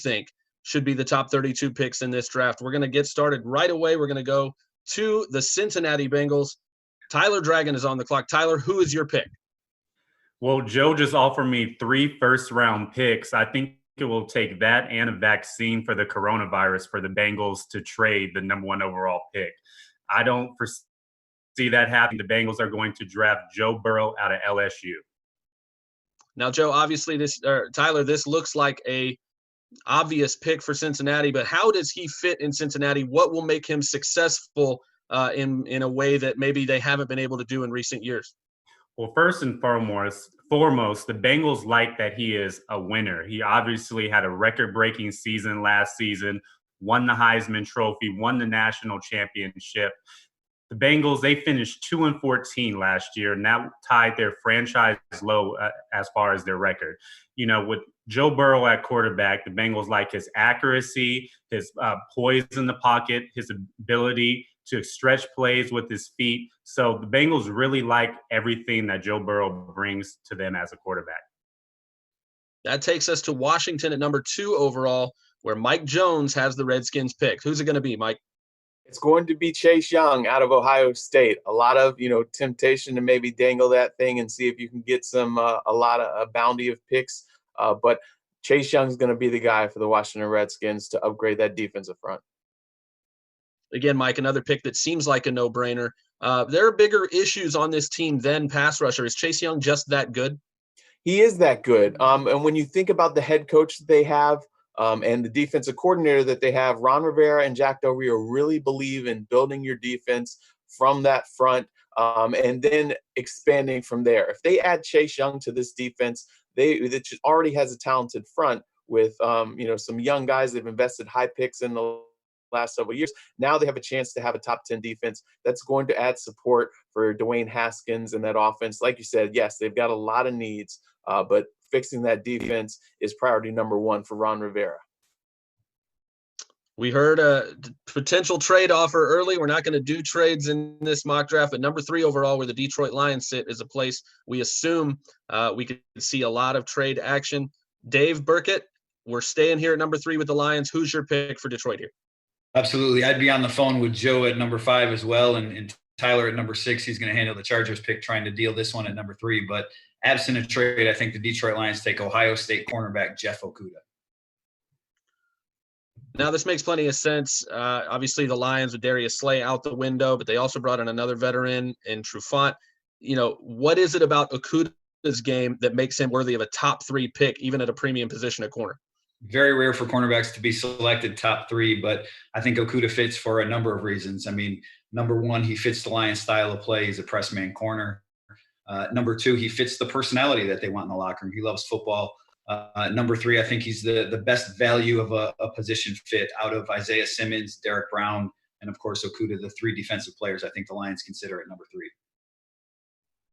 think should be the top 32 picks in this draft? We're going to get started right away. We're going to go to the Cincinnati Bengals. Tyler Dragon is on the clock. Tyler, who is your pick? Well, Joe just offered me 3 first-round picks. I think it will take that and a vaccine for the coronavirus for the Bengals to trade the number 1 overall pick. I don't foresee that happening. The Bengals are going to draft Joe Burrow out of LSU. Now, Joe, obviously Tyler, this looks like a obvious pick for Cincinnati, but how does he fit in Cincinnati? What will make him successful in a way that maybe they haven't been able to do in recent years? Well, first and foremost, the Bengals like that he is a winner. He obviously had a record-breaking season last season, won the Heisman Trophy, won the national championship. The Bengals, they finished 2-14 last year, and that tied their franchise low as far as their record. You know, with Joe Burrow at quarterback, the Bengals like his accuracy, his poise in the pocket, his ability to stretch plays with his feet. So the Bengals really like everything that Joe Burrow brings to them as a quarterback. That takes us to Washington at number 2 overall, where Mike Jones has the Redskins picked. Who's it going to be, Mike? It's going to be Chase Young out of Ohio State. A lot of, temptation to maybe dangle that thing and see if you can get a bounty of picks. But Chase Young's going to be the guy for the Washington Redskins to upgrade that defensive front. Again, Mike, another pick that seems like a no-brainer. There are bigger issues on this team than pass rusher. Is Chase Young just that good? He is that good. And when you think about the head coach that they have and the defensive coordinator that they have, Ron Rivera and Jack Del Rio really believe in building your defense from that front and then expanding from there. If they add Chase Young to this defense, it already has a talented front with some young guys. They've invested high picks in the last several years. Now they have a chance to have a top 10 defense that's going to add support for Dwayne Haskins and that offense. Like you said, yes, they've got a lot of needs, but fixing that defense is priority number 1 for Ron Rivera. We heard a potential trade offer early. We're not going to do trades in this mock draft, but number 3 overall, where the Detroit Lions sit, is a place we assume we could see a lot of trade action. Dave Burkett, we're staying here at number 3 with the Lions. Who's your pick for Detroit here? Absolutely. I'd be on the phone with Joe at number 5 as well, and Tyler at number 6. He's going to handle the Chargers pick, trying to deal this one at number 3. But absent a trade, I think the Detroit Lions take Ohio State cornerback Jeff Okudah. Now, this makes plenty of sense. Obviously, the Lions with Darius Slay out the window, but they also brought in another veteran in Trufant. What is it about Okudah's game that makes him worthy of a top 3 pick, even at a premium position at corner? Very rare for cornerbacks to be selected top 3, but I think Okudah fits for a number of reasons. I mean, number 1, he fits the Lions style of play. He's a press man corner. Number 2, he fits the personality that they want in the locker room. He loves football. Number 3, I think he's the best value of a position fit out of Isaiah Simmons, Derek Brown, and of course Okudah, the 3 defensive players I think the Lions consider at number 3.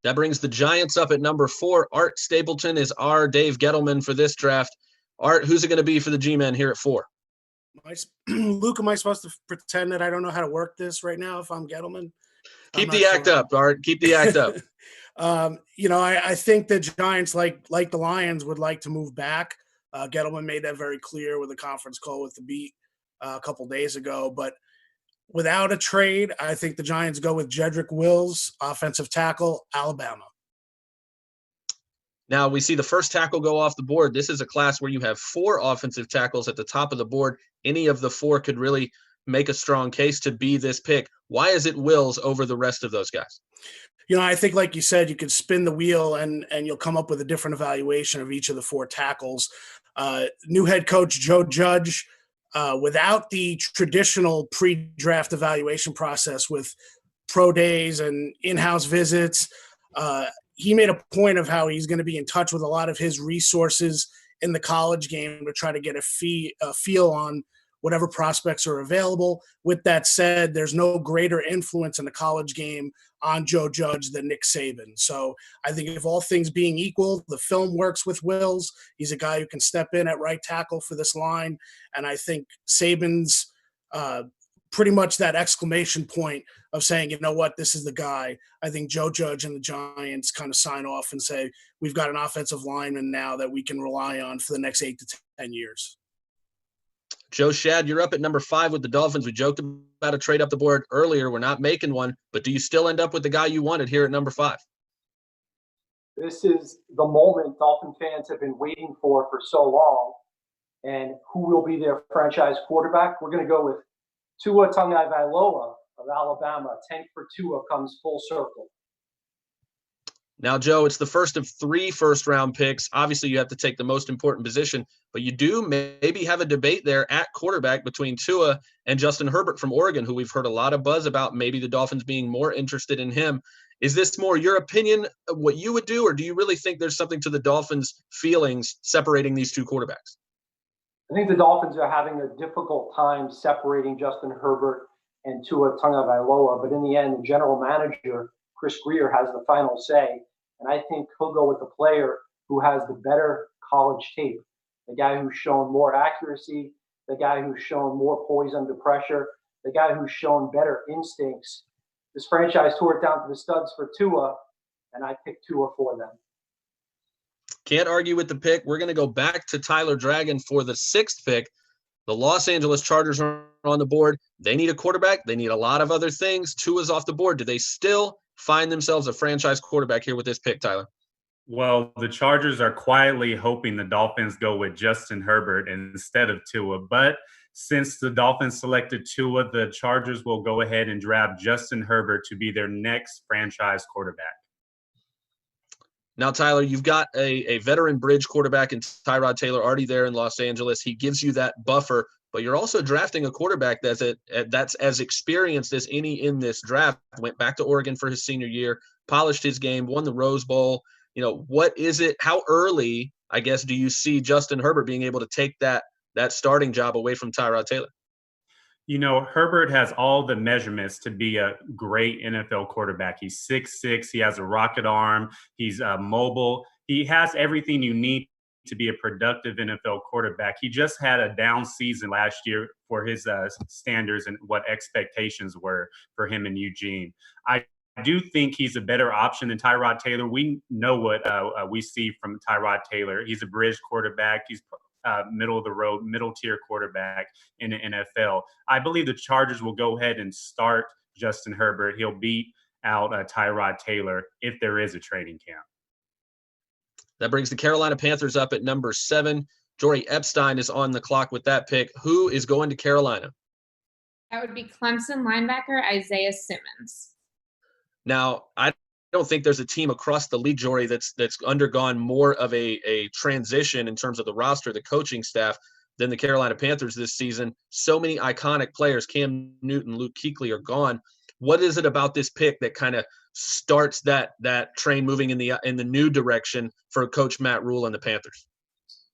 That brings the Giants up at number 4. Art Stapleton is our Dave Gettleman for this draft. Art, who's it going to be for the G-Men here at 4? Luke, am I supposed to pretend that I don't know how to work this right now if I'm Gettleman? Keep the act up, Art. Keep the act up. I think the Giants, like the Lions, would like to move back. Gettleman made that very clear with a conference call with the Beat a couple days ago. But without a trade, I think the Giants go with Jedrick Wills, offensive tackle, Alabama. Now, we see the first tackle go off the board. This is a class where you have 4 offensive tackles at the top of the board. Any of the 4 could really make a strong case to be this pick. Why is it Wills over the rest of those guys? I think, like you said, you could spin the wheel and you'll come up with a different evaluation of each of the 4 tackles. New head coach Joe Judge, without the traditional pre-draft evaluation process with pro days and in-house visits, he made a point of how he's going to be in touch with a lot of his resources in the college game to try to get a feel on whatever prospects are available. With that said, there's no greater influence in the college game on Joe Judge than Nick Saban. So I think if all things being equal, the film works with Wills. He's a guy who can step in at right tackle for this line. And I think Saban's pretty much that exclamation point of saying, you know what, this is the guy. I think Joe Judge and the Giants kind of sign off and say, we've got an offensive lineman now that we can rely on for the next 8 to 10 years. Joe Shad, you're up at number 5 with the Dolphins. We joked about a trade up the board earlier. We're not making one, but do you still end up with the guy you wanted here at number 5? This is the moment Dolphin fans have been waiting for so long. And who will be their franchise quarterback? We're going to go with Tua Tagovailoa of Alabama. Tank for Tua comes full circle. Now, Joe, it's the first of 3 first-round picks. Obviously, you have to take the most important position, but you do maybe have a debate there at quarterback between Tua and Justin Herbert from Oregon, who we've heard a lot of buzz about, maybe the Dolphins being more interested in him. Is this more your opinion of what you would do, or do you really think there's something to the Dolphins' feelings separating these 2 quarterbacks? I think the Dolphins are having a difficult time separating Justin Herbert and Tua Tagovailoa, but in the end, the general manager, Chris Greer, has the final say, and I think he'll go with the player who has the better college tape, the guy who's shown more accuracy, the guy who's shown more poise under pressure, the guy who's shown better instincts. This franchise tore it down to the studs for Tua, and I picked Tua for them. Can't argue with the pick. We're going to go back to Tyler Dragon for the 6th pick. The Los Angeles Chargers are on the board. They need a quarterback. They need a lot of other things. Tua's off the board. Do they still find themselves a franchise quarterback here with this pick, Tyler? Well, the Chargers are quietly hoping the Dolphins go with Justin Herbert instead of Tua. But since the Dolphins selected Tua, the Chargers will go ahead and draft Justin Herbert to be their next franchise quarterback. Now, Tyler, you've got a veteran bridge quarterback in Tyrod Taylor already there in Los Angeles. He gives you that buffer, but you're also drafting a quarterback that's as experienced as any in this draft. Went back to Oregon for his senior year, polished his game, won the Rose Bowl. You know, what is it? How early, I guess, do you see Justin Herbert being able to take that starting job away from Tyrod Taylor? You know, Herbert has all the measurements to be a great NFL quarterback. He's 6'6". He has a rocket arm. He's mobile. He has everything you need to be a productive NFL quarterback. He just had a down season last year for his standards and what expectations were for him in Eugene. I do think he's a better option than Tyrod Taylor. We know what we see from Tyrod Taylor. He's a bridge quarterback. He's middle of the road, middle tier quarterback in the NFL. I believe the Chargers will go ahead and start Justin Herbert. He'll beat out Tyrod Taylor if there is a training camp. That brings the Carolina Panthers up at number 7. Jory Epstein is on the clock with that pick. Who is going to Carolina? That would be Clemson linebacker Isaiah Simmons. Now, I don't think there's a team across the league, Jory, that's undergone more of a transition in terms of the roster, the coaching staff, than the Carolina Panthers this season. So many iconic players, Cam Newton, Luke Kuechly, are gone. What is it about this pick that kind of starts that train moving in the new direction for Coach Matt Rule and the Panthers?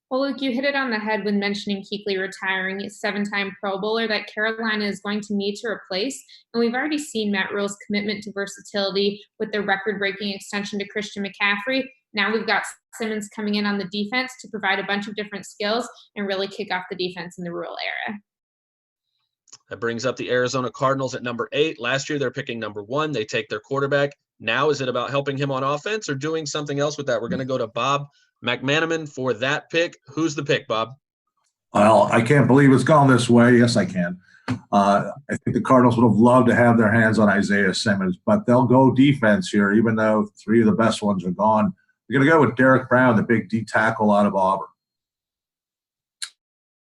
Well, Luke, you hit it on the head when mentioning Kuechly retiring, a 7-time Pro Bowler that Carolina is going to need to replace. And we've already seen Matt Rule's commitment to versatility with the record-breaking extension to Christian McCaffrey. Now we've got Simmons coming in on the defense to provide a bunch of different skills and really kick off the defense in the Rule era. That brings up the Arizona Cardinals at number 8. Last year, they're picking number 1. They take their quarterback. Now, is it about helping him on offense or doing something else with that? We're going to go to Bob McManaman for that pick. Who's the pick, Bob? Well, I can't believe it's gone this way. Yes, I can. I think the Cardinals would have loved to have their hands on Isaiah Simmons, but they'll go defense here, even though 3 of the best ones are gone. They're going to go with Derek Brown, the big D tackle out of Auburn.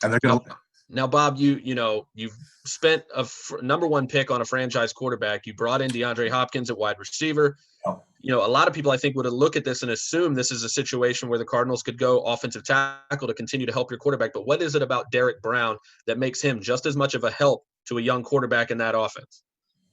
And they're going to – Now, Bob, you've spent a number 1 pick on a franchise quarterback. You brought in DeAndre Hopkins at wide receiver. Oh. A lot of people, I think, would look at this and assume this is a situation where the Cardinals could go offensive tackle to continue to help your quarterback. But what is it about Derek Brown that makes him just as much of a help to a young quarterback in that offense?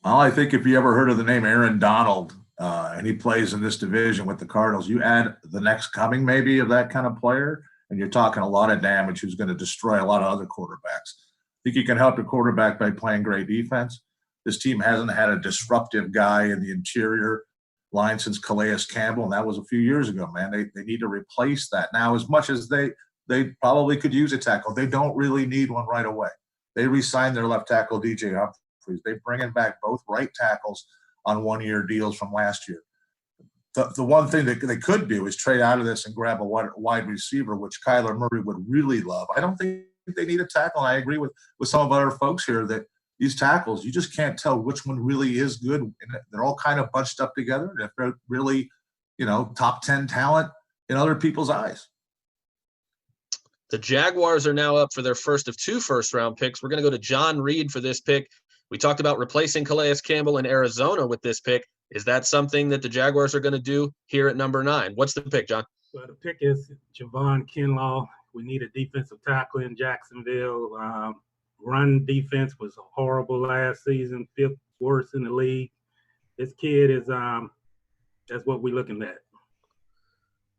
Well, I think if you ever heard of the name Aaron Donald, and he plays in this division with the Cardinals, you add the next coming maybe of that kind of player, and you're talking a lot of damage who's going to destroy a lot of other quarterbacks. I think you can help your quarterback by playing great defense. This team hasn't had a disruptive guy in the interior line since Calais Campbell, and that was a few years ago, man. They need to replace that. Now, as much as they probably could use a tackle, they don't really need one right away. They re-signed their left tackle, DJ Humphries. They bring in back both right tackles on 1-year deals from last year. The one thing that they could do is trade out of this and grab a wide receiver, which Kyler Murray would really love. I don't think they need a tackle. I agree with some of our folks here that these tackles, you just can't tell which one really is good. And they're all kind of bunched up together. And if they're really, top 10 talent in other people's eyes. The Jaguars are now up for their first of 2 first-round picks. We're going to go to John Reed for this pick. We talked about replacing Calais Campbell in Arizona with this pick. Is that something that the Jaguars are going to do here at number 9? What's the pick, John? Well, the pick is Javon Kinlaw. We need a defensive tackle in Jacksonville. Run defense was horrible last season, 5th worst in the league. This kid is that's what we're looking at.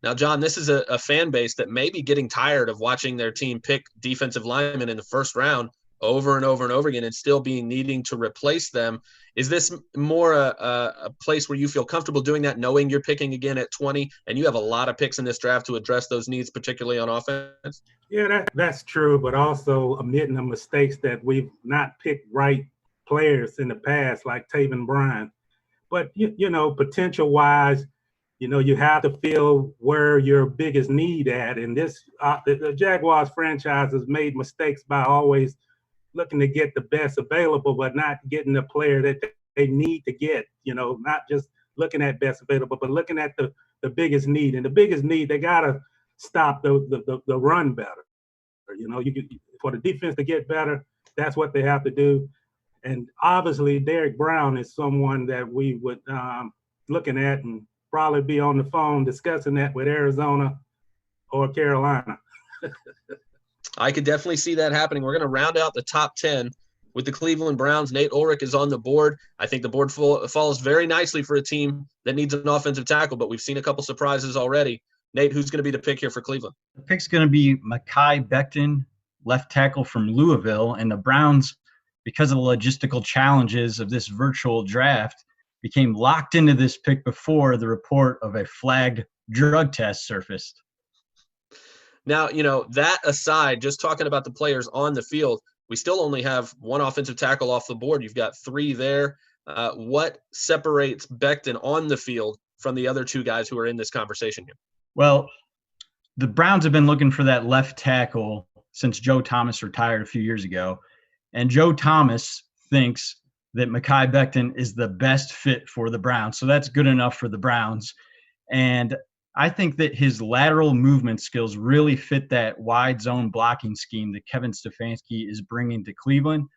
Now, John, this is a fan base that may be getting tired of watching their team pick defensive linemen in the first round over and over and over again and still needing to replace them. Is this more a place where you feel comfortable doing that, knowing you're picking again at 20 and you have a lot of picks in this draft to address those needs, particularly on offense? Yeah, that's true, but also omitting the mistakes that we've not picked right players in the past, like Taven Bryan. But, potential-wise, you have to feel where your biggest need at. And this, the Jaguars franchise has made mistakes by always looking to get the best available, but not getting the player that they need to get, not just looking at best available, but looking at the biggest need. And the biggest need, they got to stop the run better. For the defense to get better, that's what they have to do. And obviously, Derek Brown is someone that we would looking at and probably be on the phone discussing that with Arizona or Carolina. I could definitely see that happening. We're going to round out the top 10 with the Cleveland Browns. Nate Ulrich is on the board. I think the board falls very nicely for a team that needs an offensive tackle, but we've seen a couple surprises already. Nate, who's going to be the pick here for Cleveland? The pick's going to be Mekhi Becton, left tackle from Louisville, and the Browns, because of the logistical challenges of this virtual draft, became locked into this pick before the report of a flagged drug test surfaced. Now, that aside, just talking about the players on the field, we still only have 1 offensive tackle off the board. You've got 3 there. What separates Becton on the field from the other 2 guys who are in this conversation here? Well, the Browns have been looking for that left tackle since Joe Thomas retired a few years ago. And Joe Thomas thinks that Mekhi Becton is the best fit for the Browns. So that's good enough for the Browns. And I think that his lateral movement skills really fit that wide zone blocking scheme that Kevin Stefanski is bringing to Cleveland.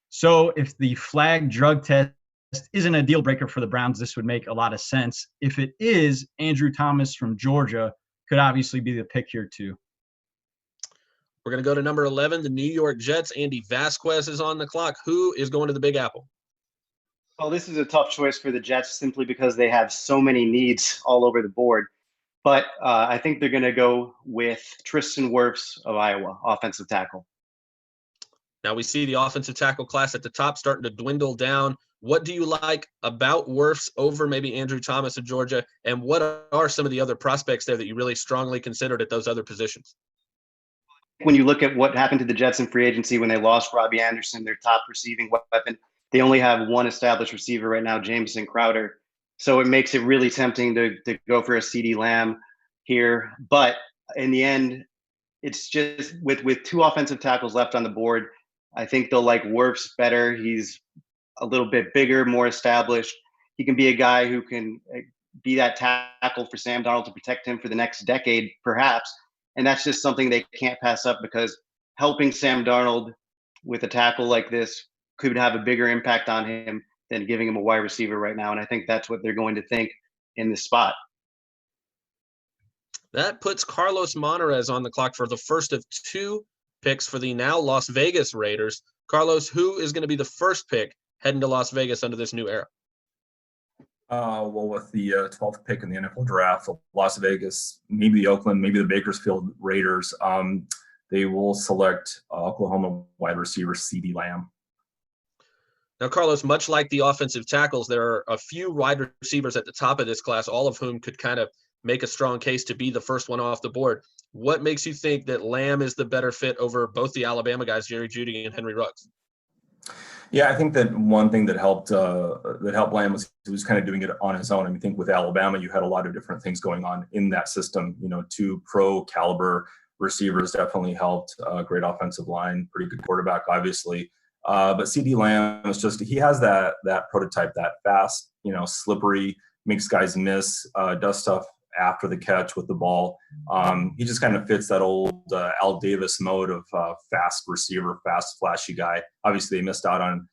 So if the flag drug test isn't a deal breaker for the Browns, this would make a lot of sense. If it is, Andrew Thomas from Georgia could obviously be the pick here too. We're going to go to number 11, the New York Jets. Andy Vasquez is on the clock. Who is going to the Big Apple? Well, this is a tough choice for the Jets simply because they have so many needs all over the board. But I think they're going to go with Tristan Wirfs of Iowa, offensive tackle. Now we see the offensive tackle class at the top starting to dwindle down. What do you like about Wirfs over maybe Andrew Thomas of Georgia? And what are some of the other prospects there that you really strongly considered at those other positions? When you look at what happened to the Jets in free agency when they lost Robbie Anderson, their top receiving weapon, they only have 1 established receiver right now, Jamison Crowder. So it makes it really tempting to go for a CeeDee Lamb here. But in the end, it's just with 2 offensive tackles left on the board, I think they'll like Wirfs better. He's a little bit bigger, more established. He can be a guy who can be that tackle for Sam Darnold to protect him for the next decade, perhaps. And that's just something they can't pass up because helping Sam Darnold with a tackle like this could have a bigger impact on him than giving him a wide receiver right now. And I think that's what they're going to think in this spot. That puts Carlos Monarez on the clock for the first of 2 picks for the now Las Vegas Raiders. Carlos, who is going to be the first pick heading to Las Vegas under this new era? Well, with the 12th pick in the NFL draft, Las Vegas, maybe the Oakland, maybe the Bakersfield Raiders, they will select Oklahoma wide receiver CeeDee Lamb. Now, Carlos, much like the offensive tackles, there are a few wide receivers at the top of this class, all of whom could kind of make a strong case to be the first one off the board. What makes you think that Lamb is the better fit over both the Alabama guys, Jerry Jeudy and Henry Ruggs? Yeah, I think that one thing that helped Lamb was he was kind of doing it on his own. I mean, I think with Alabama, you had a lot of different things going on in that system. 2 pro caliber receivers definitely helped. Great offensive line, pretty good quarterback, obviously. But CeeDee Lamb is just, he has that prototype, that fast, slippery, makes guys miss, does stuff after the catch with the ball. He just kind of fits that old Al Davis mode of fast receiver, fast, flashy guy. Obviously, they missed out on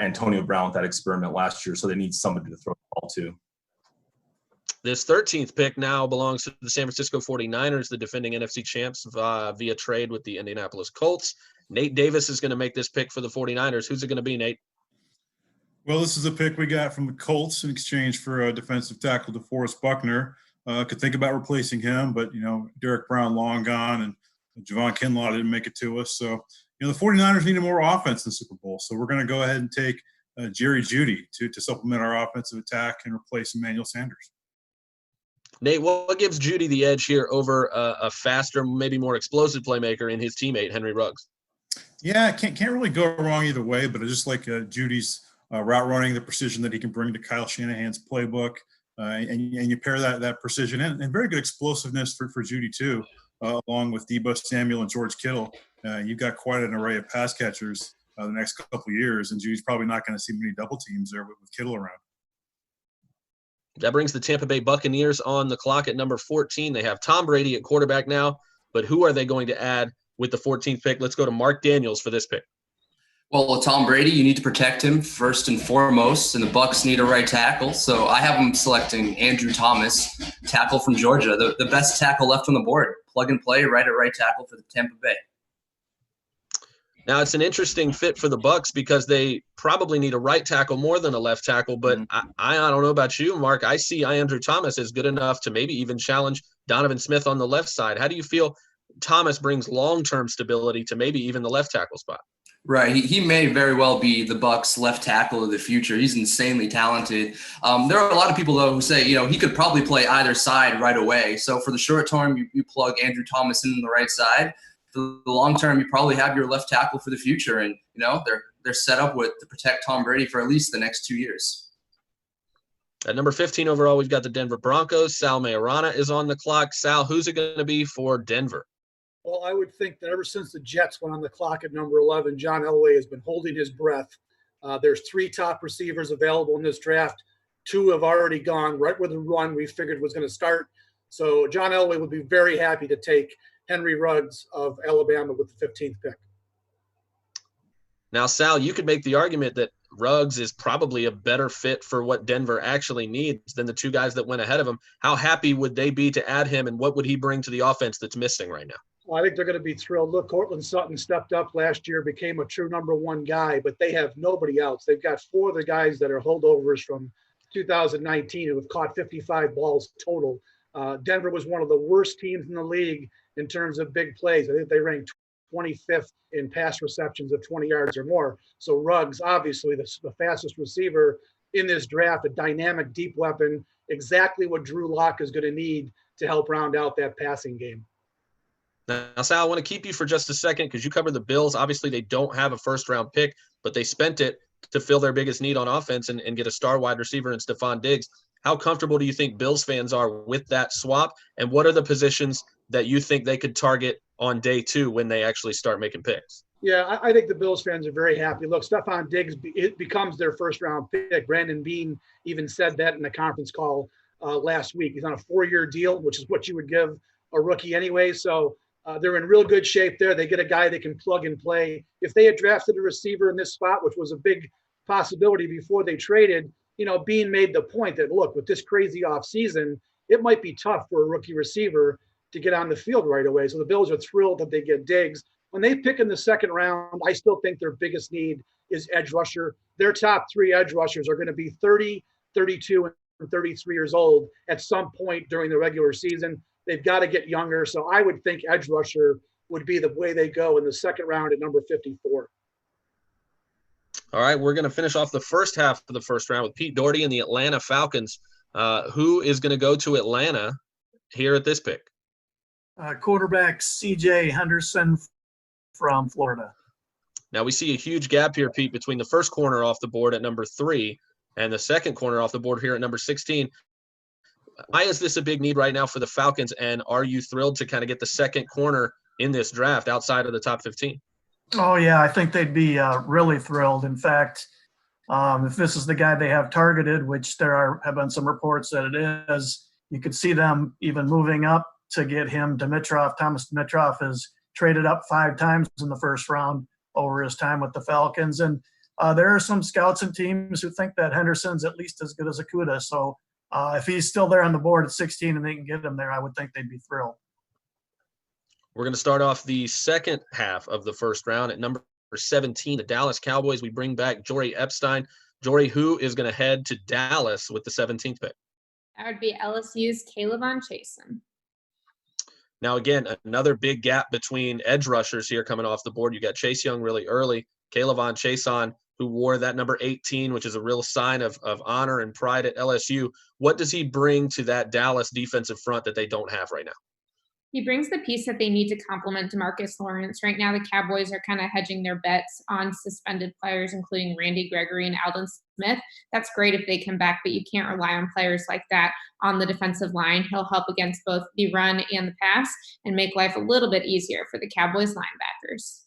Antonio Brown with that experiment last year, so they need somebody to throw the ball to. This 13th pick now belongs to the San Francisco 49ers, the defending NFC champs, via trade with the Indianapolis Colts. Nate Davis is going to make this pick for the 49ers. Who's it going to be, Nate? Well, this is a pick we got from the Colts in exchange for a defensive tackle, DeForest Buckner. Could think about replacing him, but, Derek Brown long gone and Javon Kinlaw didn't make it to us. So, the 49ers needed more offense in the Super Bowl. So we're going to go ahead and take Jerry Jeudy to supplement our offensive attack and replace Emmanuel Sanders. Nate, what gives Jeudy the edge here over a faster, maybe more explosive playmaker in his teammate, Henry Ruggs? Yeah, can't really go wrong either way, but I just like Judy's route running, the precision that he can bring to Kyle Shanahan's playbook. And you pair that precision and very good explosiveness for Jeudy too, along with Deebo Samuel and George Kittle. You've got quite an array of pass catchers the next couple of years, and Judy's probably not going to see many double teams there with Kittle around. That brings the Tampa Bay Buccaneers on the clock at number 14. They have Tom Brady at quarterback now, but who are they going to add with the 14th pick? Let's go to Mark Daniels for this pick. Well, with Tom Brady, you need to protect him first and foremost, and the Bucs need a right tackle. So I have him selecting Andrew Thomas, tackle from Georgia, the best tackle left on the board. Plug and play, right at right tackle for the Tampa Bay. Now, it's an interesting fit for the Bucs because they probably need a right tackle more than a left tackle. But I don't know about you, Mark. I see Andrew Thomas as good enough to maybe even challenge Donovan Smith on the left side. How do you feel Thomas brings long-term stability to maybe even the left tackle spot? Right. He may very well be the Bucs left tackle of the future. He's insanely talented. There are a lot of people, though, who say, he could probably play either side right away. So for the short term, you plug Andrew Thomas in the right side. For the long term, you probably have your left tackle for the future. And, they're set up to protect Tom Brady for at least the next 2 years. At number 15 overall, we've got the Denver Broncos. Sal Mayorana is on the clock. Sal, who's it going to be for Denver? Well, I would think that ever since the Jets went on the clock at number 11, John Elway has been holding his breath. There's 3 top receivers available in this draft. 2 have already gone right where the run we figured was going to start. So John Elway would be very happy to take Henry Ruggs of Alabama with the 15th pick. Now, Sal, you could make the argument that Ruggs is probably a better fit for what Denver actually needs than the 2 guys that went ahead of him. How happy would they be to add him, and what would he bring to the offense that's missing right now? Well, I think they're going to be thrilled. Look, Cortland Sutton stepped up last year, became a true number 1 guy, but they have nobody else. They've got 4 of the guys that are holdovers from 2019 who have caught 55 balls total. Denver was one of the worst teams in the league in terms of big plays. I think they ranked 25th in pass receptions of 20 yards or more. So Ruggs, obviously the fastest receiver in this draft, a dynamic deep weapon, exactly what Drew Lock is going to need to help round out that passing game. Now, Sal, I want to keep you for just a second because you cover the Bills. Obviously, they don't have a first-round pick, but they spent it to fill their biggest need on offense and get a star wide receiver in Stephon Diggs. How comfortable do you think Bills fans are with that swap, and what are the positions that you think they could target on day 2 when they actually start making picks? Yeah, I think the Bills fans are very happy. Look, Stephon Diggs, it becomes their first-round pick. Brandon Beane even said that in a conference call last week. He's on a 4-year deal, which is what you would give a rookie anyway. So they're in real good shape there. They get a guy they can plug and play. If they had drafted a receiver in this spot, which was a big possibility before they traded, Beane made the point that, look, with this crazy offseason, it might be tough for a rookie receiver to get on the field right away. So the Bills are thrilled that they get Diggs. When they pick in the second round, I still think their biggest need is edge rusher. Their top 3 edge rushers are going to be 30, 32, and 33 years old at some point during the regular season. They've got to get younger. So I would think edge rusher would be the way they go in the second round at number 54. All right, we're going to finish off the first half of the first round with Pete Doherty and the Atlanta Falcons. Who is going to go to Atlanta here at this pick? Quarterback C.J. Henderson from Florida. Now we see a huge gap here, Pete, between the first corner off the board at number 3 and the second corner off the board here at number 16. why is this a big need right now for the Falcons? And are you thrilled to kind of get the second corner in this draft outside of the top 15? Oh, yeah, I think they'd be really thrilled. In fact, if this is the guy they have targeted, which have been some reports that it is, you could see them even moving up to get him. Thomas Dimitroff has traded up 5 times in the first round over his time with the Falcons. And there are some scouts and teams who think that Henderson's at least as good as Okudah. So if he's still there on the board at 16 and they can get him there, I would think they'd be thrilled. We're going to start off the second half of the first round at number 17, the Dallas Cowboys. We bring back Jory Epstein. Jory, who is going to head to Dallas with the 17th pick? That would be LSU's Kayvon Chaisson. Now, again, another big gap between edge rushers here coming off the board. You got Chase Young really early, Kayvon Chaisson, who wore that number 18, which is a real sign of honor and pride at LSU. What does he bring to that Dallas defensive front that they don't have right now? He brings the piece that they need to complement DeMarcus Lawrence. Right now, the Cowboys are kind of hedging their bets on suspended players, including Randy Gregory and Aldon Smith. That's great if they come back, but you can't rely on players like that on the defensive line. He'll help against both the run and the pass and make life a little bit easier for the Cowboys linebackers.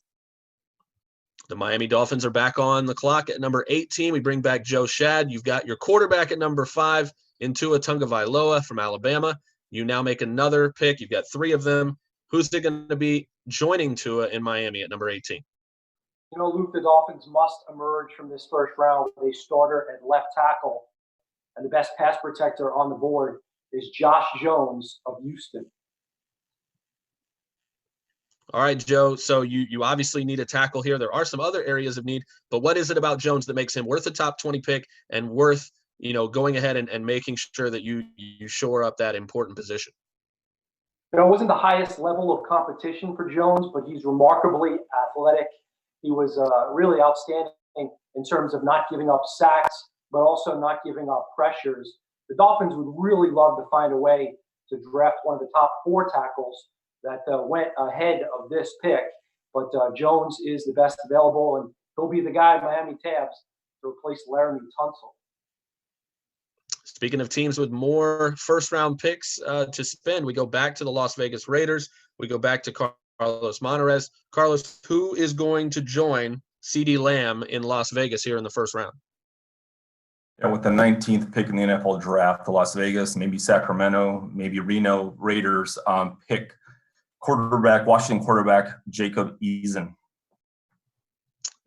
The Miami Dolphins are back on the clock at number 18. We bring back Joe Shad. You've got your quarterback at number 5, Tua Tagovailoa from Alabama. You now make another pick. You've got 3 of them. Who's it going to be joining Tua in Miami at number 18? You know, Luke, the Dolphins must emerge from this first round with a starter at left tackle. And the best pass protector on the board is Josh Jones of Houston. All right, Joe. So you obviously need a tackle here. There are some other areas of need, but what is it about Jones that makes him worth a top 20 pick and worth, going ahead and making sure that you shore up that important position? You know, it wasn't the highest level of competition for Jones, but he's remarkably athletic. He was really outstanding in terms of not giving up sacks, but also not giving up pressures. The Dolphins would really love to find a way to draft one of the top 4 tackles that went ahead of this pick. But Jones is the best available, and he'll be the guy Miami tabs to replace Laramie Tunsil. Speaking of teams with more first-round picks to spend, we go back to the Las Vegas Raiders. We go back to Carlos Monarrez. Carlos, who is going to join CeeDee Lamb in Las Vegas here in the first round? Yeah, with the 19th pick in the NFL draft, the Las Vegas, maybe Sacramento, maybe Reno Raiders pick Washington quarterback Jacob Eason.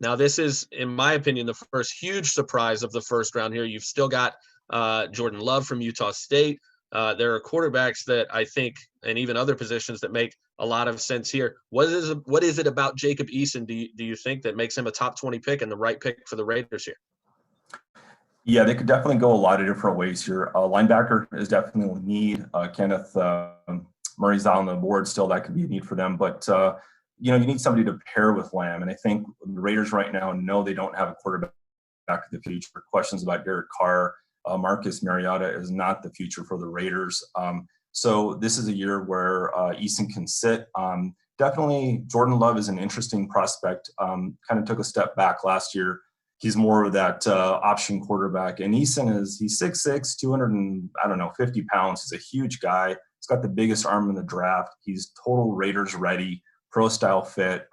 Now, this is, in my opinion, the first huge surprise of the first round here. You've still got Jordan Love from Utah State. There are quarterbacks that I think, and even other positions that make a lot of sense here. What is it about Jacob Eason, do you think, that makes him a top 20 pick and the right pick for the Raiders here? Yeah, they could definitely go a lot of different ways here. Linebacker is definitely a need. Kenneth Murray's on the board still. That could be a need for them. But, you need somebody to pair with Lamb. And I think the Raiders right now know they don't have a quarterback of the future. Questions about Derek Carr. Marcus Mariota is not the future for the Raiders. So this is a year where Eason can sit. Definitely Jordan Love is an interesting prospect. Kind of took a step back last year. He's more of that option quarterback. And Eason he's 6'6", 250 pounds. He's a huge guy. He's got the biggest arm in the draft. He's total Raiders ready, pro-style fit.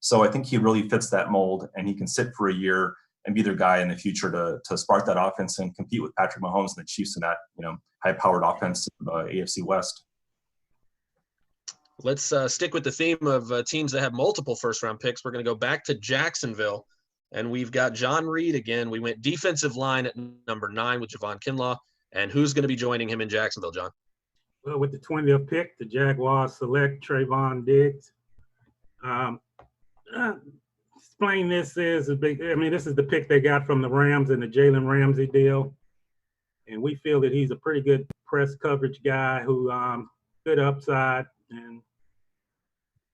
So I think he really fits that mold, and he can sit for a year and be their guy in the future to spark that offense and compete with Patrick Mahomes and the Chiefs in that, high-powered offense in the AFC West. Let's stick with the theme of teams that have multiple first-round picks. We're going to go back to Jacksonville, and we've got John Reed again. We went defensive line at number 9 with Javon Kinlaw. And who's going to be joining him in Jacksonville, John? Well, with the 20th pick, the Jaguars select Trayvon Diggs. Explain this is this is the pick they got from the Rams in the Jalen Ramsey deal. And we feel that he's a pretty good press coverage guy who good upside, and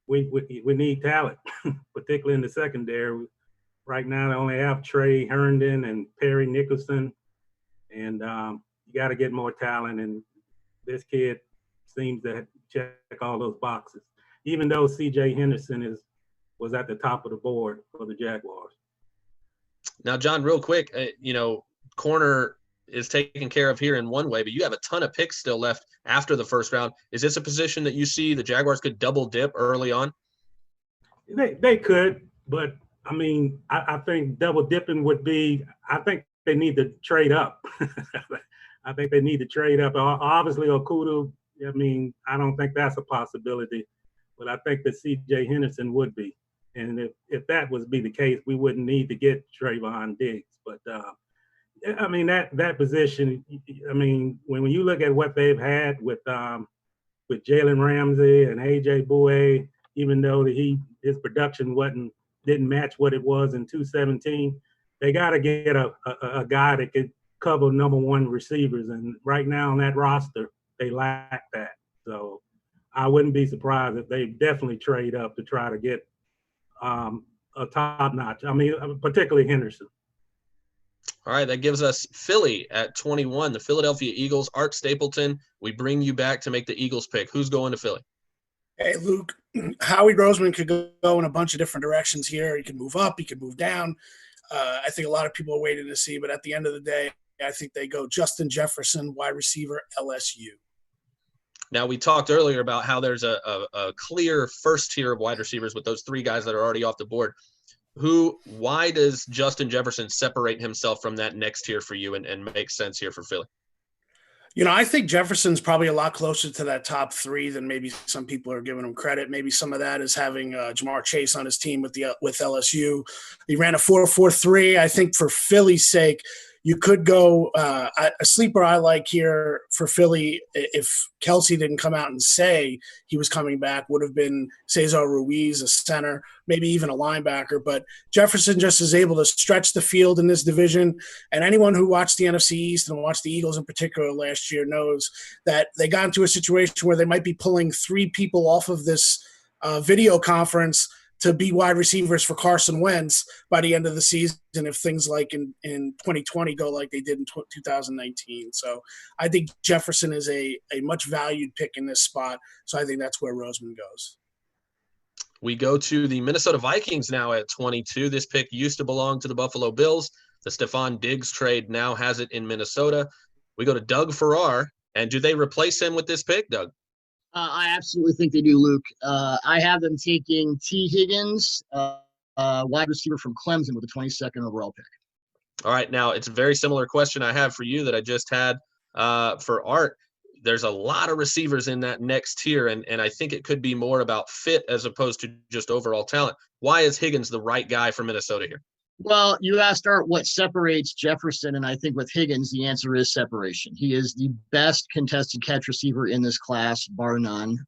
we need talent, particularly in the secondary. Right now, they only have Trey Herndon and Perry Nicholson, and you got to get more talent. And this kid seems to check all those boxes, even though C.J. Henderson was at the top of the board for the Jaguars. Now, John, real quick, corner is taken care of here in one way, but you have a ton of picks still left after the first round. Is this a position that you see the Jaguars could double dip early on? They could, but I mean, I think double dipping would be, I think they need to trade up. I think they need to trade up. Obviously, Okuda, I mean, I don't think that's a possibility, but I think that C.J. Henderson would be. And if that was be the case, we wouldn't need to get Trayvon Diggs. But, I mean, that position, I mean, when you look at what they've had with Jalen Ramsey and A.J. Bouye, even though his production didn't match what it was in 2017, they got to get a guy that could cover number one receivers. And right now on that roster, they lack that. So I wouldn't be surprised if they definitely trade up to try to get a top notch. I mean, particularly Henderson. All right, that gives us Philly at 21, the Philadelphia Eagles. Art Stapleton, we bring you back to make the Eagles pick. Who's going to Philly? Hey, Luke, Howie Roseman could go in a bunch of different directions here. He could move up. He could move down. I think a lot of people are waiting to see, but at the end of the day, I think they go Justin Jefferson, wide receiver, LSU. Now, we talked earlier about how there's a clear first tier of wide receivers with those three guys that are already off the board. Why does Justin Jefferson separate himself from that next tier for you and make sense here for Philly? You know, I think Jefferson's probably a lot closer to that top three than maybe some people are giving him credit. Maybe some of that is having Jamar Chase on his team with LSU. He ran a 4.43. I think for Philly's sake, you could go a sleeper I like here for Philly, if Kelsey didn't come out and say he was coming back, would have been Cesar Ruiz, a center, maybe even a linebacker. But Jefferson just is able to stretch the field in this division. And anyone who watched the NFC East and watched the Eagles in particular last year knows that they got into a situation where they might be pulling three people off of this video conference to be wide receivers for Carson Wentz by the end of the season if things like in 2020 go like they did in 2019. So I think Jefferson is a much valued pick in this spot. So I think that's where Roseman goes. We go to the Minnesota Vikings now at 22. This pick used to belong to the Buffalo Bills. The Stephon Diggs trade now has it in Minnesota. We go to Doug Farrar. And do they replace him with this pick, Doug? I absolutely think they do, Luke. I have them taking T. Higgins, wide receiver from Clemson, with the 22nd overall pick. All right. Now, it's a very similar question I have for you that I just had for Art. There's a lot of receivers in that next tier, and I think it could be more about fit as opposed to just overall talent. Why is Higgins the right guy for Minnesota here? Well, you asked Art what separates Jefferson, and I think with Higgins, the answer is separation. He is the best contested catch receiver in this class, bar none.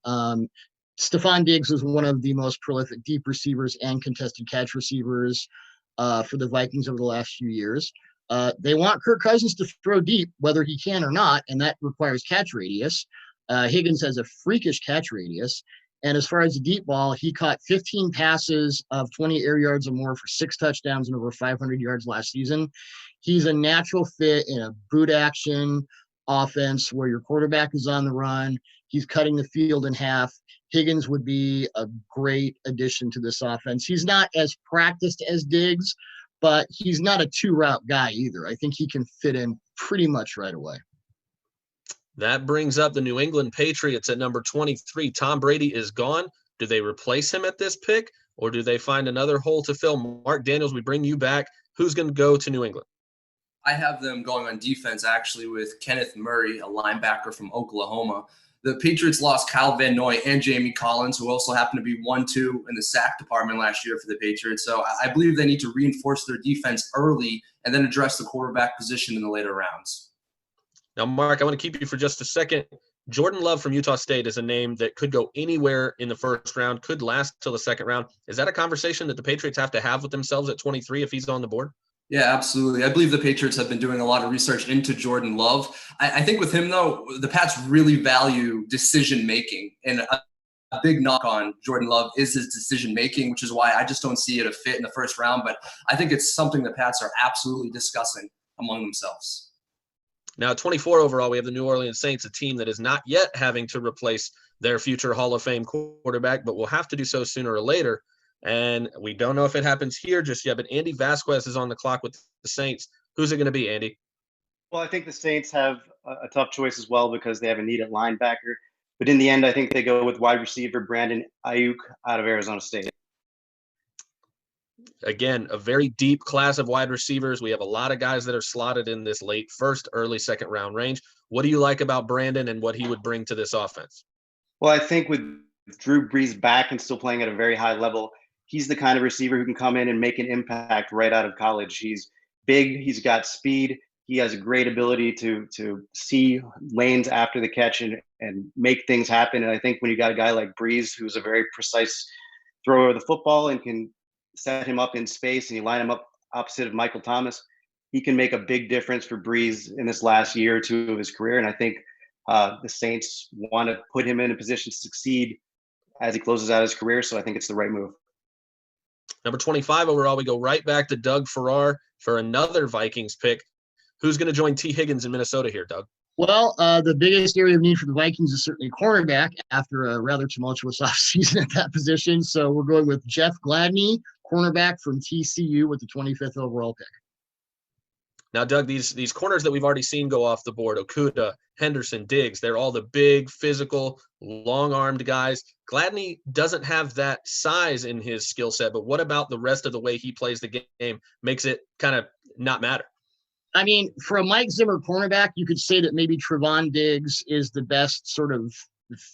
Stephon Diggs was one of the most prolific deep receivers and contested catch receivers for the Vikings over the last few years. They want Kirk Cousins to throw deep, whether he can or not, and that requires catch radius. Higgins has a freakish catch radius. And as far as the deep ball, he caught 15 passes of 20 air yards or more for 6 touchdowns and over 500 yards last season. He's a natural fit in a boot action offense where your quarterback is on the run. He's cutting the field in half. Higgins would be a great addition to this offense. He's not as practiced as Diggs, but he's not a two-route guy either. I think he can fit in pretty much right away. That brings up the New England Patriots at number 23. Tom Brady is gone. Do they replace him at this pick, or do they find another hole to fill? Mark Daniels, we bring you back. Who's going to go to New England? I have them going on defense, actually, with Kenneth Murray, a linebacker from Oklahoma. The Patriots lost Kyle Van Noy and Jamie Collins, who also happened to be 1-2 in the sack department last year for the Patriots. So I believe they need to reinforce their defense early and then address the quarterback position in the later rounds. Now, Mark, I want to keep you for just a second. Jordan Love from Utah State is a name that could go anywhere in the first round, could last till the second round. Is that a conversation that the Patriots have to have with themselves at 23 if he's on the board? Yeah, absolutely. I believe the Patriots have been doing a lot of research into Jordan Love. I think with him, though, the Pats really value decision-making. And a big knock on Jordan Love is his decision-making, which is why I just don't see it a fit in the first round. But I think it's something the Pats are absolutely discussing among themselves. Now, 24 overall, we have the New Orleans Saints, a team that is not yet having to replace their future Hall of Fame quarterback, but will have to do so sooner or later. And we don't know if it happens here just yet, but Andy Vasquez is on the clock with the Saints. Who's it going to be, Andy? Well, I think the Saints have a tough choice as well because they have a need at linebacker. But in the end, I think they go with wide receiver Brandon Ayuk out of Arizona State. Again, a very deep class of wide receivers. We have a lot of guys that are slotted in this late first, early second round range. What do you like about Brandon and what he would bring to this offense? Well, I think with Drew Brees back and still playing at a very high level, he's the kind of receiver who can come in and make an impact right out of college. He's big. He's got speed. He has a great ability to see lanes after the catch and make things happen. And I think when you got a guy like Brees, who's a very precise thrower of the football and can set him up in space and you line him up opposite of Michael Thomas, he can make a big difference for Brees in this last year or two of his career. And I think the Saints want to put him in a position to succeed as he closes out his career. So I think it's the right move. Number 25 overall, we go right back to Doug Farrar for another Vikings pick. Who's going to join T. Higgins in Minnesota here, Doug? Well, the biggest area of need for the Vikings is certainly cornerback after a rather tumultuous offseason at that position. So we're going with Jeff Gladney, cornerback from TCU with the 25th overall pick. Now, Doug, these corners that we've already seen go off the board, Okudah, Henderson, Diggs, they're all the big, physical, long-armed guys. Gladney doesn't have that size in his skill set, but what about the rest of the way he plays the game makes it kind of not matter? I mean, for a Mike Zimmer cornerback, you could say that maybe Trayvon Diggs is the best sort of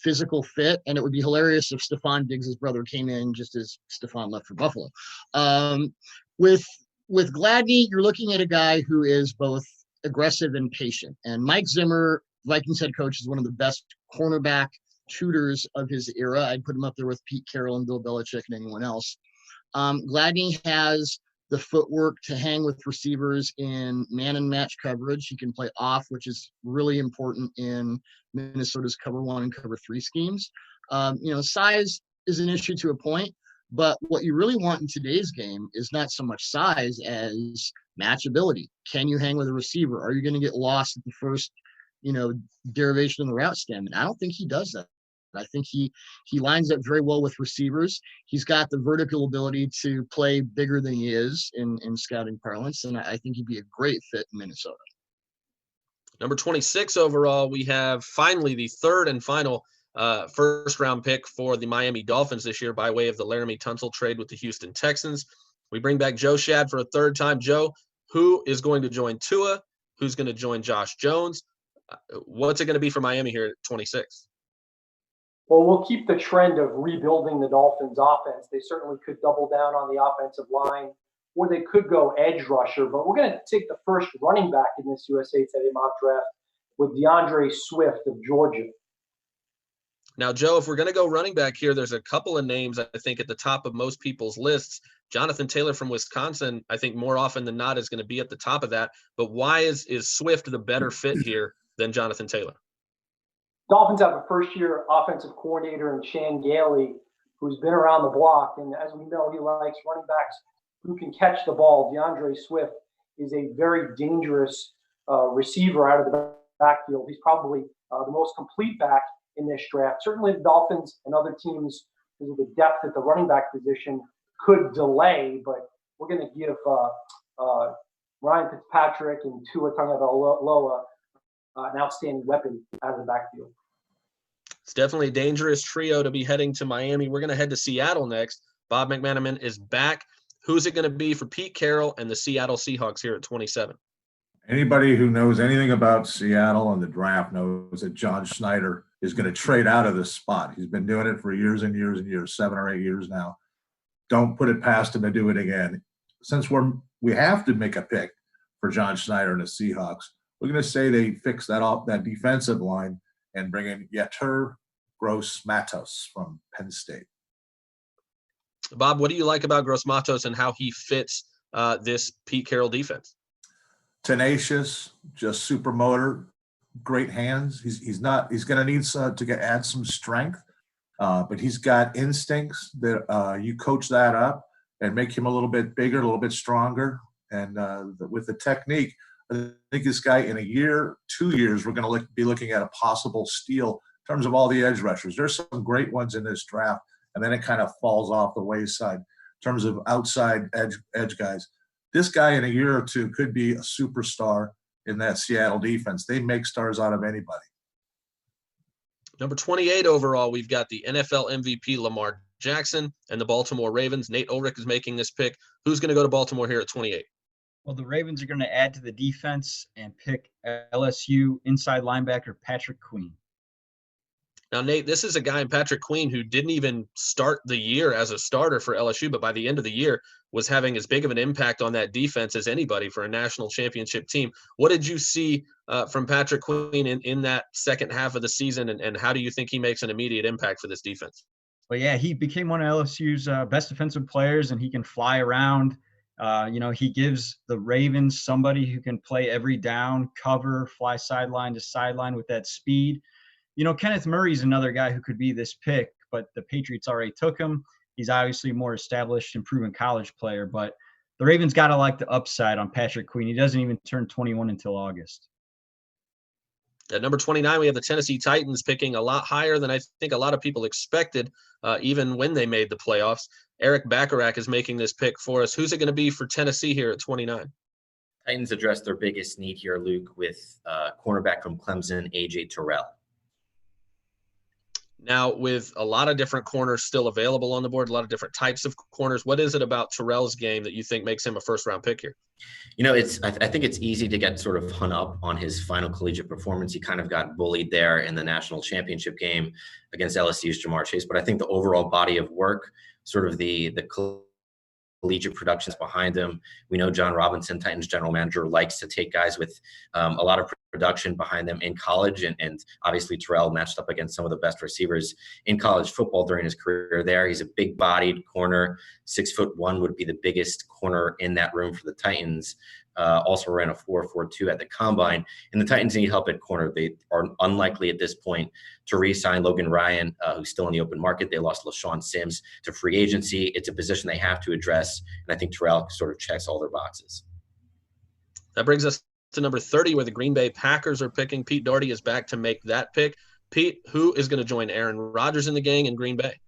physical fit, and it would be hilarious if Stephon Diggs' brother came in just as Stephon left for Buffalo. With Gladney, you're looking at a guy who is both aggressive and patient. And Mike Zimmer, Vikings head coach, is one of the best cornerback tutors of his era. I'd put him up there with Pete Carroll and Bill Belichick and anyone else. Gladney has the footwork to hang with receivers in man and match coverage. He can play off, which is really important in Minnesota's cover 1 and cover 3 schemes. Size is an issue to a point, but what you really want in today's game is not so much size as matchability. Can you hang with a receiver? Are you going to get lost at the first, derivation of the route stem? And I don't think he does that. I think he lines up very well with receivers. He's got the vertical ability to play bigger than he is in scouting parlance, and I think he'd be a great fit in Minnesota. Number 26 overall, we have finally the third and final first-round pick for the Miami Dolphins this year by way of the Laramie Tunsil trade with the Houston Texans. We bring back Joe Shad for a third time. Joe, who is going to join Tua? Who's going to join Josh Jones? What's it going to be for Miami here at 26? Well, we'll keep the trend of rebuilding the Dolphins offense. They certainly could double down on the offensive line, or they could go edge rusher. But we're going to take the first running back in this USA Today mock draft with Deandre Swift of Georgia. Now, Joe, if we're going to go running back here, there's a couple of names I think at the top of most people's lists. Jonathan Taylor from Wisconsin, I think more often than not is going to be at the top of that. But why is Swift the better fit here than Jonathan Taylor? Dolphins have a first-year offensive coordinator in Chan Gailey, who's been around the block. And as we know, he likes running backs who can catch the ball. DeAndre Swift is a very dangerous receiver out of the backfield. He's probably the most complete back in this draft. Certainly the Dolphins and other teams, because of the depth at the running back position, could delay, but we're going to give Ryan Fitzpatrick and Tua Tagovailoa an outstanding weapon out of the backfield. It's definitely a dangerous trio to be heading to Miami. We're going to head to Seattle next. Bob McManaman is back. Who's it going to be for Pete Carroll and the Seattle Seahawks here at 27? Anybody who knows anything about Seattle and the draft knows that John Schneider is going to trade out of this spot. He's been doing it for years and years and years, 7 or 8 years now. Don't put it past him to do it again. Since we have to make a pick for John Schneider and the Seahawks, we're going to say they fix that defensive line and bring in Yetur Gross-Matos from Penn State. Bob, what do you like about Gross-Matos and how he fits this Pete Carroll defense? Tenacious, just super motor, great hands. He's going to need to add some strength, but he's got instincts that you coach that up and make him a little bit bigger, a little bit stronger, and with the technique. I think this guy in a year, 2 years, we're going to be looking at a possible steal in terms of all the edge rushers. There's some great ones in this draft, and then it kind of falls off the wayside in terms of outside edge guys. This guy in a year or two could be a superstar in that Seattle defense. They make stars out of anybody. Number 28 overall, we've got the NFL MVP Lamar Jackson and the Baltimore Ravens. Nate Ulrich is making this pick. Who's going to go to Baltimore here at 28? Well, the Ravens are going to add to the defense and pick LSU inside linebacker Patrick Queen. Now, Nate, this is a guy in Patrick Queen who didn't even start the year as a starter for LSU, but by the end of the year was having as big of an impact on that defense as anybody for a national championship team. What did you see from Patrick Queen in that second half of the season, and how do you think he makes an immediate impact for this defense? Well, yeah, he became one of LSU's best defensive players, and he can fly around. He gives the Ravens somebody who can play every down, cover, fly sideline to sideline with that speed. Kenneth Murray's another guy who could be this pick, but the Patriots already took him. He's obviously a more established and proven college player, but the Ravens got to like the upside on Patrick Queen. He doesn't even turn 21 until August. At number 29, we have the Tennessee Titans picking a lot higher than I think a lot of people expected, even when they made the playoffs. Eric Bacharach is making this pick for us. Who's it going to be for Tennessee here at 29? Titans address their biggest need here, Luke, with cornerback from Clemson, A.J. Terrell. Now, with a lot of different corners still available on the board, a lot of different types of corners, what is it about Terrell's game that you think makes him a first-round pick here? I think it's easy to get sort of hung up on his final collegiate performance. He kind of got bullied there in the national championship game against LSU's Jamar Chase. But I think the overall body of work, sort of the collegiate productions behind him. We know John Robinson, Titans general manager, likes to take guys with a lot of production behind them in college. And obviously Terrell matched up against some of the best receivers in college football during his career there. He's a big-bodied corner. 6'1" would be the biggest corner in that room for the Titans. Also ran a 4.42 at the combine. And the Titans need help at corner. They are unlikely at this point to re-sign Logan Ryan, who's still in the open market. They lost LaShawn Sims to free agency. It's a position they have to address. And I think Terrell sort of checks all their boxes. That brings us to number 30, where the Green Bay Packers are picking. Pete Doherty is back to make that pick. Pete, who is going to join Aaron Rodgers in the gang in Green Bay?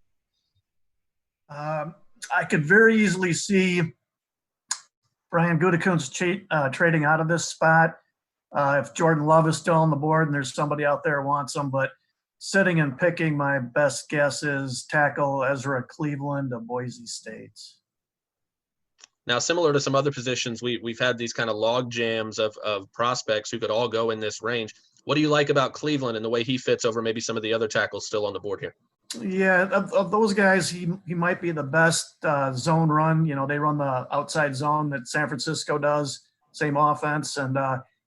I could very easily see Brian Gutekunst trading out of this spot. If Jordan Love is still on the board and there's somebody out there who wants him, but sitting and picking, my best guess is tackle Ezra Cleveland of Boise State. Now, similar to some other positions, we've had these kind of log jams of prospects who could all go in this range. What do you like about Cleveland and the way he fits over maybe some of the other tackles still on the board here? Yeah, of those guys, he might be the best zone run. They run the outside zone that San Francisco does, same offense, and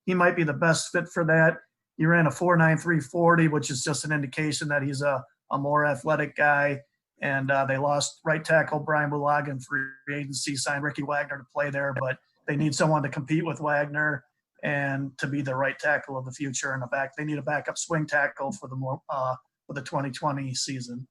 he might be the best fit for that. He ran a 4.93 40, which is just an indication that he's a more athletic guy. And they lost right tackle Brian Bulaga in free agency, signed Ricky Wagner to play there, but they need someone to compete with Wagner and to be the right tackle of the future in the back. They need a backup swing tackle for the 2020 season.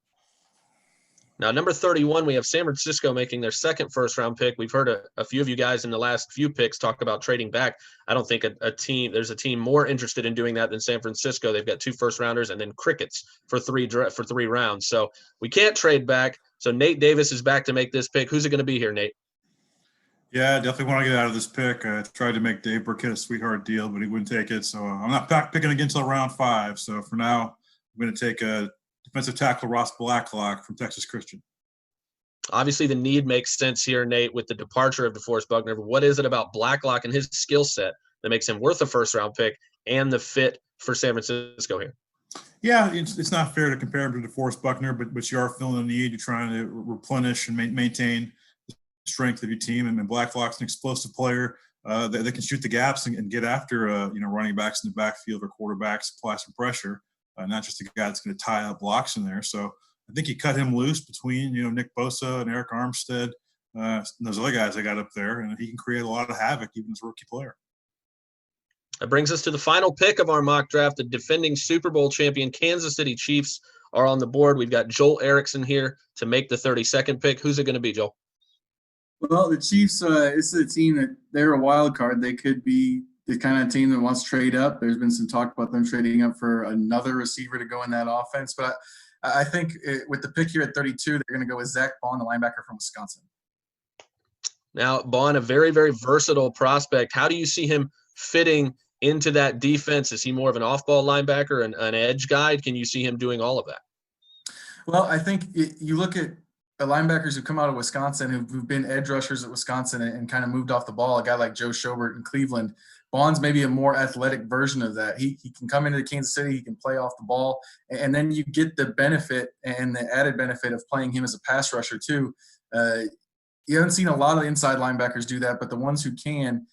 Now, number 31, we have San Francisco making their second first-round pick. We've heard a few of you guys in the last few picks talk about trading back. I don't think there's a team more interested in doing that than San Francisco. They've got 2 first-rounders and then crickets for 3 rounds. So we can't trade back. So Nate Davis is back to make this pick. Who's it going to be here, Nate? Yeah, I definitely want to get out of this pick. I tried to make Dave Burkett a sweetheart deal, but he wouldn't take it. So I'm not picking again until round 5. So for now, I'm going to take a defensive tackle Ross Blacklock from Texas Christian. Obviously, the need makes sense here, Nate, with the departure of DeForest Buckner. But what is it about Blacklock and his skill set that makes him worth a first-round pick and the fit for San Francisco here? Yeah, it's not fair to compare him to DeForest Buckner, but you are filling a need. You're trying to replenish and maintain the strength of your team. And Blacklock's an explosive player that can shoot the gaps and get after running backs in the backfield or quarterbacks, apply some pressure. Not just a guy that's going to tie up blocks in there. So I think you cut him loose between, Nick Bosa and Eric Armstead and those other guys I got up there, and he can create a lot of havoc even as a rookie player. That brings us to the final pick of our mock draft. The defending Super Bowl champion Kansas City Chiefs are on the board. We've got Joel Erickson here to make the 32nd pick. Who's it going to be, Joel? Well, the Chiefs, this is a team that they're a wild card. They could be the kind of team that wants to trade up. There's been some talk about them trading up for another receiver to go in that offense. But I think with the pick here at 32, they're going to go with Zach Bond, the linebacker from Wisconsin. Now, Bond, a very, very versatile prospect. How do you see him fitting into that defense? Is he more of an off-ball linebacker, an edge guy? Can you see him doing all of that? Well, I think you look at the linebackers who come out of Wisconsin who've been edge rushers at Wisconsin and kind of moved off the ball. A guy like Joe Schobert in Cleveland. Bond's maybe a more athletic version of that. He can come into Kansas City, he can play off the ball, and then you get the benefit and the added benefit of playing him as a pass rusher too. You haven't seen a lot of inside linebackers do that, but the ones who can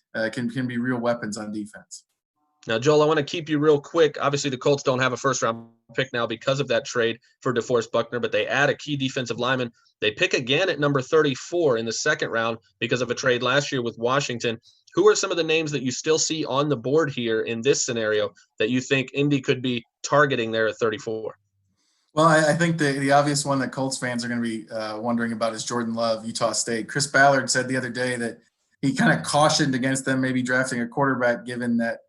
be real weapons on defense. Now, Joel, I want to keep you real quick. Obviously, the Colts don't have a first-round pick now because of that trade for DeForest Buckner, but they add a key defensive lineman. They pick again at number 34 in the second round because of a trade last year with Washington. Who are some of the names that you still see on the board here in this scenario that you think Indy could be targeting there at 34? Well, I think the obvious one that Colts fans are going to be wondering about is Jordan Love, Utah State. Chris Ballard said the other day that he kind of cautioned against them maybe drafting a quarterback, given that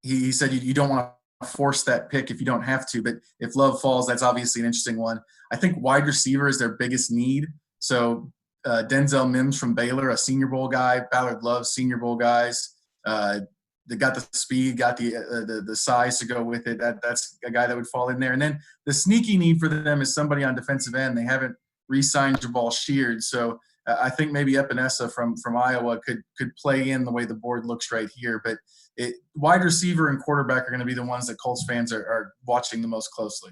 he said you don't want to force that pick if you don't have to. But if Love falls, that's obviously an interesting one. I think wide receiver is their biggest need. So Denzel Mims from Baylor, a Senior Bowl guy. Ballard loves Senior Bowl guys. They got the speed, got the size to go with it. That's a guy that would fall in there. And then the sneaky need for them is somebody on defensive end. They haven't re-signed Jabal Sheard, so I think maybe Epinesa from Iowa could play in the way the board looks right here. But wide receiver and quarterback are going to be the ones that Colts fans are watching the most closely.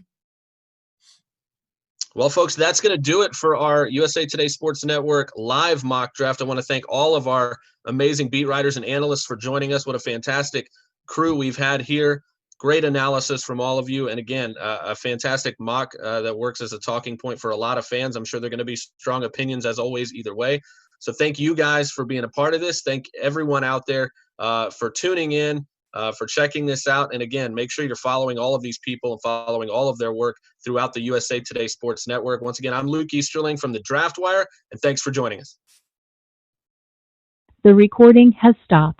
Well, folks, that's going to do it for our USA Today Sports Network live mock draft. I want to thank all of our amazing beat writers and analysts for joining us. What a fantastic crew we've had here. Great analysis from all of you. And again, a fantastic mock that works as a talking point for a lot of fans. I'm sure they're going to be strong opinions as always either way. So thank you guys for being a part of this. Thank everyone out there for tuning in, for checking this out. And again, make sure you're following all of these people and following all of their work throughout the USA Today Sports Network. Once again, I'm Luke Easterling from the Draft Wire, and thanks for joining us. The recording has stopped.